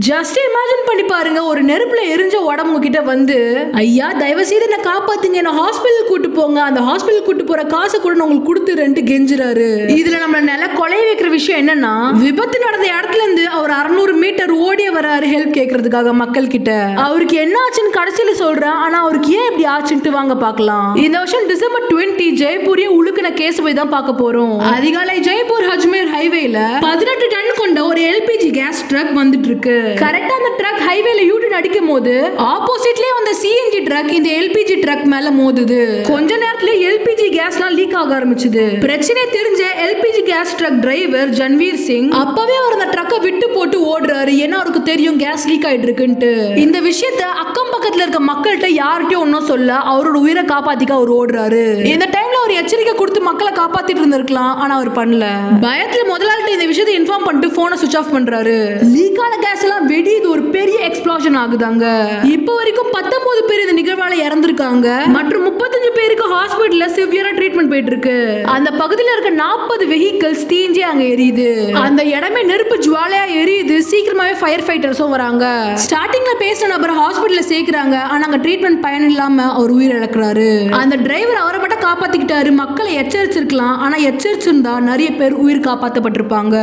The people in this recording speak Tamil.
ஜஸ்ட் இமேஜின் பண்ணி பாருங்க, ஒரு நெருப்புல எரிஞ்ச உடம்பு கிட்ட வந்து, ஐயா தயவு செய்து என்ன காப்பாத்துங்க, என்ன ஹாஸ்பிட்டல் கூட்டு போங்க, அந்த ஹாஸ்பிட்டல் கூட்டு போற காசை கூட உங்களுக்கு கொடுத்துறேன்ட்டு கெஞ்சுறாரு. இதுல நம்ம நில கொலை வைக்கிற விஷயம் என்னன்னா, விபத்து நடந்த இடத்துல இருந்து அவர் 600 மீட்டர் ஓடிய வராரு ஹெல்ப் கேட்கறதுக்காக மக்கள் கிட்ட. அவருக்கு என்ன ஆச்சுன்னு கடைசியில சொல்றேன், ஆனா அவருக்கு ஏன் இப்படி ஆச்சுன்ட்டு வாங்க பார்க்கலாம். இந்த வருஷம் டிசம்பர் 20 ஜெய்ப்பூரிய உழுக்கின கேஸ் போய் தான் பார்க்க போறோம். அதிகாலை ஜெய்ப்பூர் அஜ்மீர் ஹைவேல 18 டன் கொண்ட ஒரு எல்பிஜி கேஸ் ட்ரக் வந்துட்டு இருக்கு. கரெக்டா அந்த ட்ரக் ஹைவேல யூட்டன் அடிக்கும் போது ஆப்போசிட்லயே வந்த சிஎன்ஜி ட்ரக் இந்த எல்பிஜி ட்ரக் மேல மோதுது. கொஞ்ச நேரத்துல எல்பிஜி கேஸ்லாம் லீக் ஆக ஆரம்பிச்சது. பிரச்சனை தெரிஞ்ச LPG gas truck driver Janveer Singh அப்பவே அவர் அந்த ட்ரக்கை விட்டு போட்டு ஓடுறாரு. ஏன்னா அவருக்கு தெரியும் கேஸ் லீக் ஆயிட்டு இருக்குன்ட்டு. இந்த விஷயத்த அக்கம் பக்கத்துல இருக்க மக்கள்கிட்ட யார்கிட்டயும் ஒன்னும் சொல்ல அவரோட உயிரை காப்பாத்திக்க அவர் ஓடுறாரு. இந்த டைம்ல அவர் எச்சரிக்கை கொடுத்து மக்களை காப்பாத்திட்டு இருந்திருக்கலாம், ஆனா அவர் பண்ணல. பயத்துல முதலாளிட்ட இந்த விஷயத்தை இன்ஃபார்ம் பண்ணிட்டு போனை சுவிட்ச் ஆஃப் பண்றாரு. லீக்கான கேஸ் எல்லாம் வெடிது, ஒரு பெரிய எக்ஸ்ப்ளோஷன் ஆகுதாங்க. இப்போ வரைக்கும் 19 பேர் இந்த நிகழ்வால இறந்திருக்காங்க மற்றும் 35 பேருக்கு ஹாஸ்பிடல்ல சிவியரா ட்ரீட்மெண்ட் போயிட்டு இருக்கு. அந்த பகுதியில் இருக்க 40 வெஹிக்கிள்ஸ் தீஞ்சே அங்க எரியுது. அந்த இடமே நெருப்பு ஜுவாலையா எரியுது. சீக்கிரமாவே ஃபயர் ஃபைட்டர்ஸும் வராங்க. ஸ்டார்டிங்ல பேசின நபர் ஹாஸ்பிடல்ல சேர்க்கிறாங்க, ஆனா அங்க ட்ரீட்மெண்ட் பயன் இல்லாம அவர் உயிர் இழக்கிறாரு. அந்த டிரைவர் அவரை மட்டும் காப்பாத்திக்கிட்டாரு. மக்களை எச்சரிச்சிருக்கலாம், ஆனா எச்சரிச்சிருந்தா நிறைய பேர் உயிர் காப்பாற்றப்பட்டிருப்பாங்க.